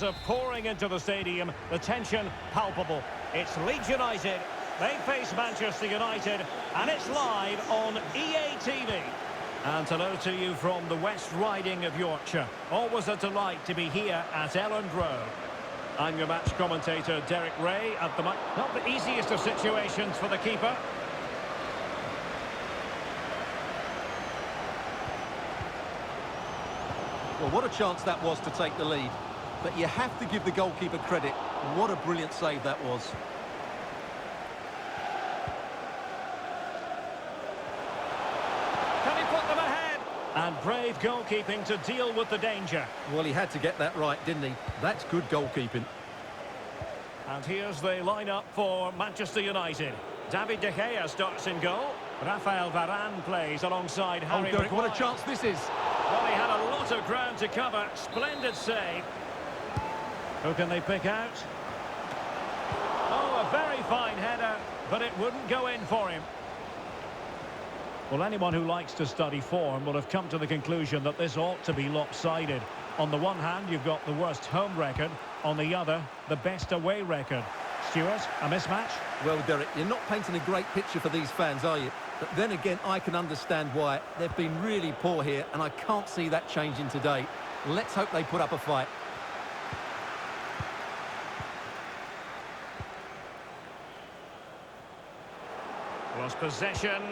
Are pouring into the stadium, the tension palpable. It's Leeds United, they face Manchester United, and it's live on EA TV. And hello to you from the West Riding of Yorkshire. Always a delight to be here at Elland Road. I'm your match commentator, Derek Ray, at the not the easiest of situations for the keeper. Well, what a chance that was to take the lead. But you have to give the goalkeeper credit. What a brilliant save that was. Can he put them ahead? And brave goalkeeping to deal with the danger. Well, he had to get that right, didn't he? That's good goalkeeping. And here's the lineup for Manchester United. David De Gea starts in goal. Rafael Varane plays alongside Harry Derek, Maguire. what a chance this is. Well, he had a lot of ground to cover. Splendid save. Who can they pick out? Oh, a very fine header, but it wouldn't go in for him. Well, anyone who likes to study form will have come to the conclusion that this ought to be lopsided. On the one hand, you've got the worst home record. On the other, the best away record. Stuart, a mismatch? Well, Derek, you're not painting a great picture for these fans, are you? But then again, I can understand why. They've been really poor here, and I can't see that changing today. Let's hope they put up a fight. Lost possession.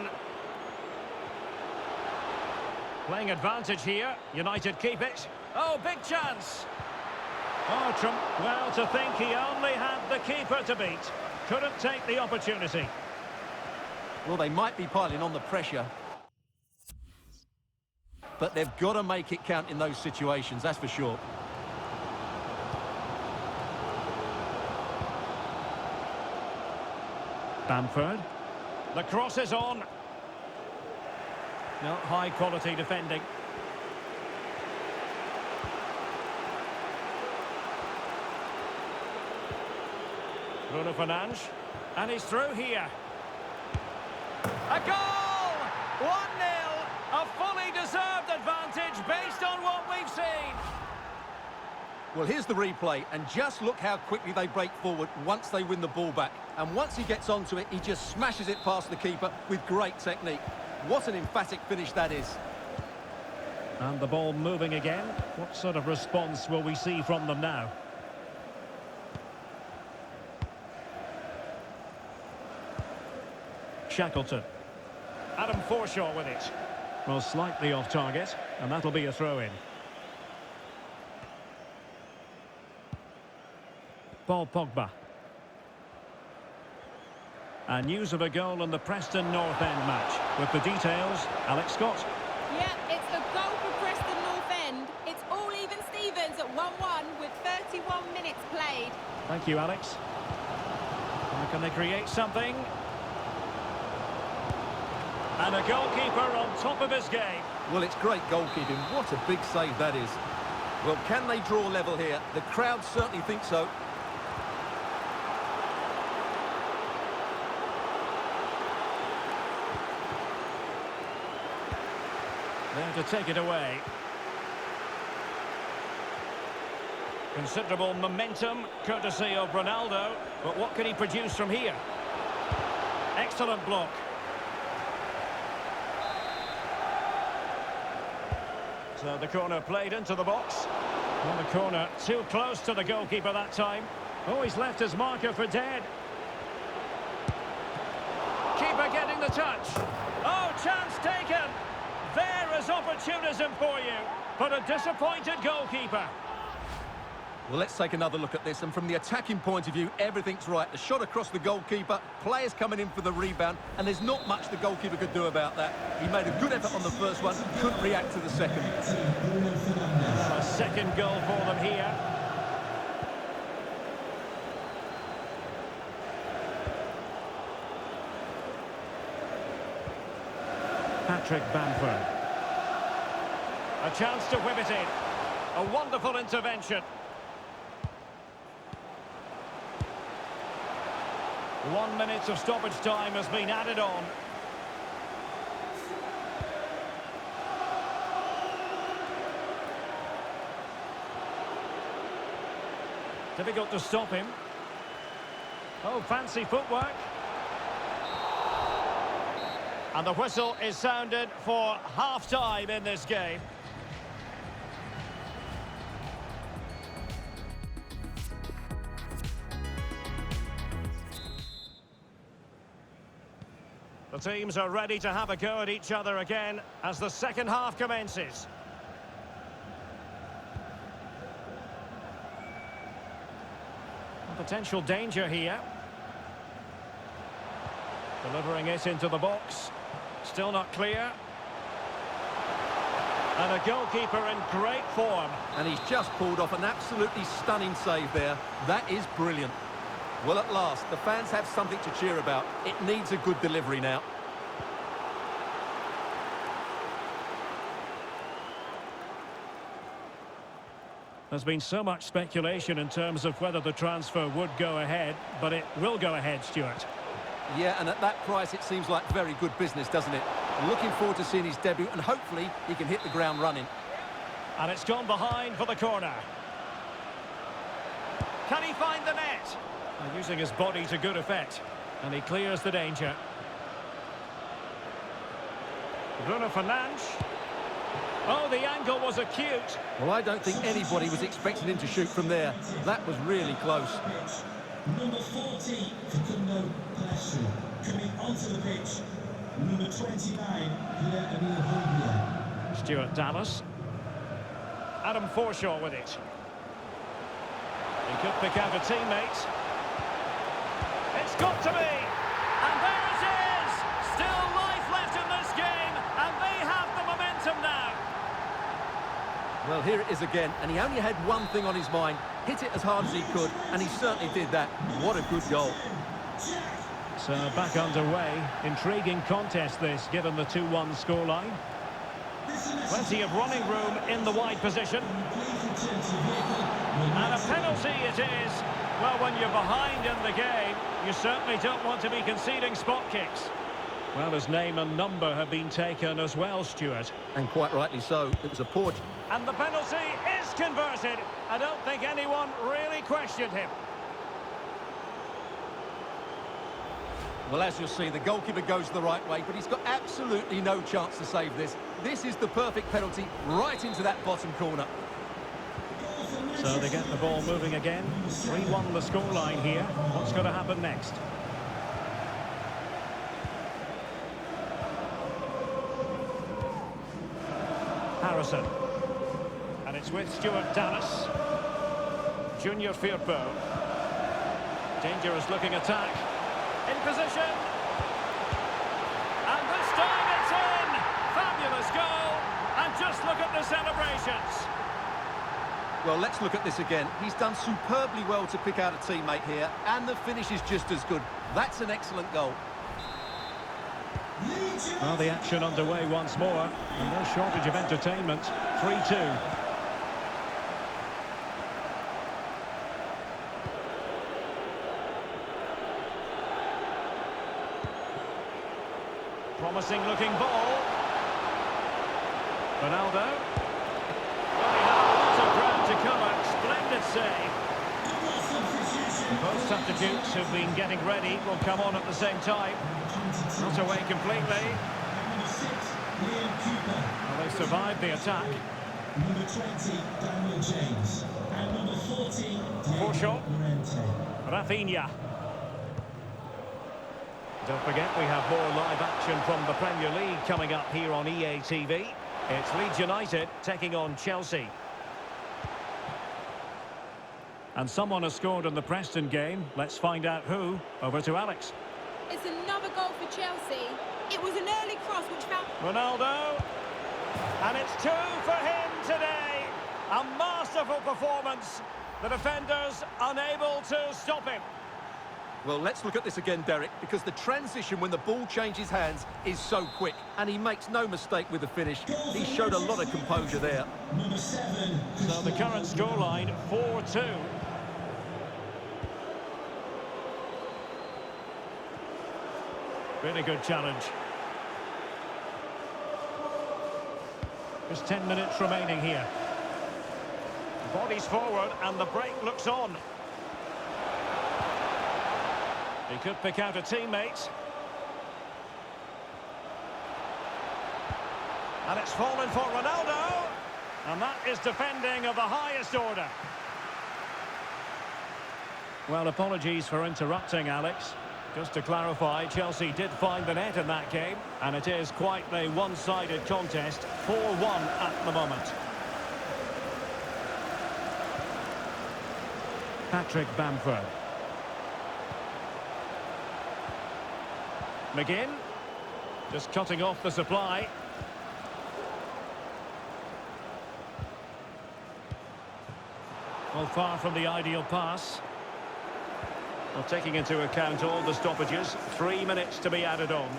Playing advantage here. United keep it. Oh, big chance. Oh, well, to think he only had the keeper to beat. Couldn't take the opportunity. Well, they might be piling on the pressure. But they've got to make it count in those situations, that's for sure. Bamford. The cross is on. No, high-quality defending. Bruno Fernandes. And he's through here. A goal! 1-0. A fully deserved advantage based on what we've seen. Well, here's the replay, and just look how quickly they break forward once they win the ball back. And once he gets onto it, he just smashes it past the keeper with great technique. What an emphatic finish that is. And the ball moving again. What sort of response will we see from them now? Shackleton. Adam Forshaw with it. Well, slightly off target, and that'll be a throw-in. Paul Pogba. And news of a goal in the Preston North End match. With the details, Alex Scott. Yeah, it's a goal for Preston North End. It's all even Stevens at 1-1 with 31 minutes played. Thank you, Alex. And can they create something? And a goalkeeper on top of his game. Well, it's great goalkeeping. What a big save that is. Well, can they draw level here? The crowd certainly think so. There to take it away. Considerable momentum, courtesy of Ronaldo. But what can he produce from here? Excellent block. So the corner played into the box. On the corner, too close to the goalkeeper that time. Oh, he's left his marker for dead. Keeper getting the touch. Oh, chance taken. There is opportunism for you, but a disappointed goalkeeper. Well, let's take another look at this, and from the attacking point of view, everything's right. The shot across the goalkeeper, players coming in for the rebound, and there's not much the goalkeeper could do about that. He made a good effort on the first one, couldn't react to the second. A second goal for them here. Patrick Bamford. A chance to whip it in. A wonderful intervention. 1 minute of stoppage time has been added on. Difficult to stop him. Oh, fancy footwork. And the whistle is sounded for half-time in this game. The teams are ready to have a go at each other again as the second half commences. Potential danger here. Delivering it into the box. Still not clear. And a goalkeeper in great form. And he's just pulled off an absolutely stunning save there. That is brilliant. Well, at last, the fans have something to cheer about. It needs a good delivery now. There's been so much speculation in terms of whether the transfer would go ahead, but it will go ahead, Stuart. Yeah, and at that price, it seems like very good business, doesn't it? Looking forward to seeing his debut, and hopefully he can hit the ground running. And it's gone behind for the corner. Can he find the net? Using his body to good effect. And he clears the danger. Bruno Fernandes. Oh, the angle was acute. Well, I don't think anybody was expecting him to shoot from there. That was really close. Number 40, Facundo Palacio. Coming onto the pitch, number 29, Pierre-Emile Højbjerg. Stuart Dallas. Adam Forshaw with it. He could pick out a teammate. It's got to be! And there it is! Still life left in this game, and they have the momentum now. Well, here it is again, and he only had one thing on his mind. Hit it as hard as he could, and he certainly did that. What a good goal. So back underway. Intriguing contest this, given the 2-1 scoreline. Plenty of running room in the wide position. And a penalty it is. Well, when you're behind in the game, you certainly don't want to be conceding spot kicks. Well, his name and number have been taken as well, Stuart. And quite rightly so. It was a poor... And the penalty is converted. I don't think anyone really questioned him. Well, as you'll see, the goalkeeper goes the right way, but he's got absolutely no chance to save this. This is the perfect penalty, right into that bottom corner. So they get the ball moving again. 3-1 the scoreline here. What's going to happen next? Harrison. And it's with Stuart Dallas. Junior Firpo. Dangerous looking attack. In position. And this time it's in. Fabulous goal. And just look at the celebrations. Well, let's look at this again. He's done superbly well to pick out a teammate here, and the finish is just as good. That's an excellent goal. Well, the action underway once more. And no shortage of entertainment. 3-2. Promising looking ball. Ronaldo. Well, he had lots of ground to cover. Splendid save. Both substitutes who've been getting ready will come on at the same time. Not away completely. Well, they survived the attack. Number 20, Daniel James. And number 40, Forshaw. Llorente. Rafinha. Don't forget, we have more live action from the Premier League coming up here on EA TV. It's Leeds United taking on Chelsea. And someone has scored in the Preston game. Let's find out who. Over to Alex. It's another goal for Chelsea. It was an early cross which found... Ronaldo. And it's 2 for him today. A masterful performance. The defenders unable to stop him. Well, let's look at this again, Derek, because the transition when the ball changes hands is so quick, and he makes no mistake with the finish. He showed a lot of composure there. Number 7. So the current scoreline, 4-2. Really good challenge. There's 10 minutes remaining here. Bodies forward and the break looks on. He could pick out a teammate. And it's fallen for Ronaldo. And that is defending of the highest order. Well, apologies for interrupting, Alex. Just to clarify, Chelsea did find the net in that game, and it is quite a one-sided contest, 4-1 at the moment. Patrick Bamford. McGinn. Just cutting off the supply. Well, far from the ideal pass. Well, taking into account all the stoppages, 3 minutes to be added on.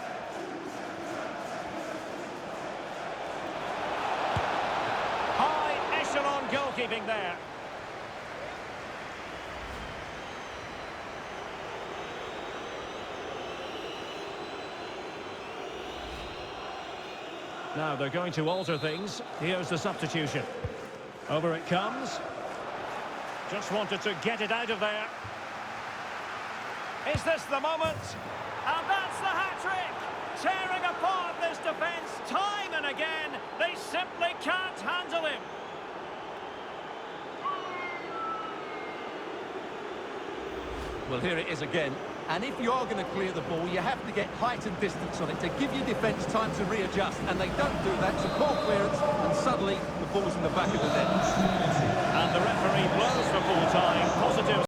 High echelon goalkeeping there. Now they're going to alter things. Here's the substitution. Over it comes. Just wanted to get it out of there. Is this the moment? And that's the hat-trick! Tearing apart this defence time and again. They simply can't handle him. Well, here it is again. And if you are going to clear the ball, you have to get height and distance on it to give your defence time to readjust. And they don't do that. It's a poor clearance, and suddenly the ball's in the back of the net. And the referee blows for full time. Positive.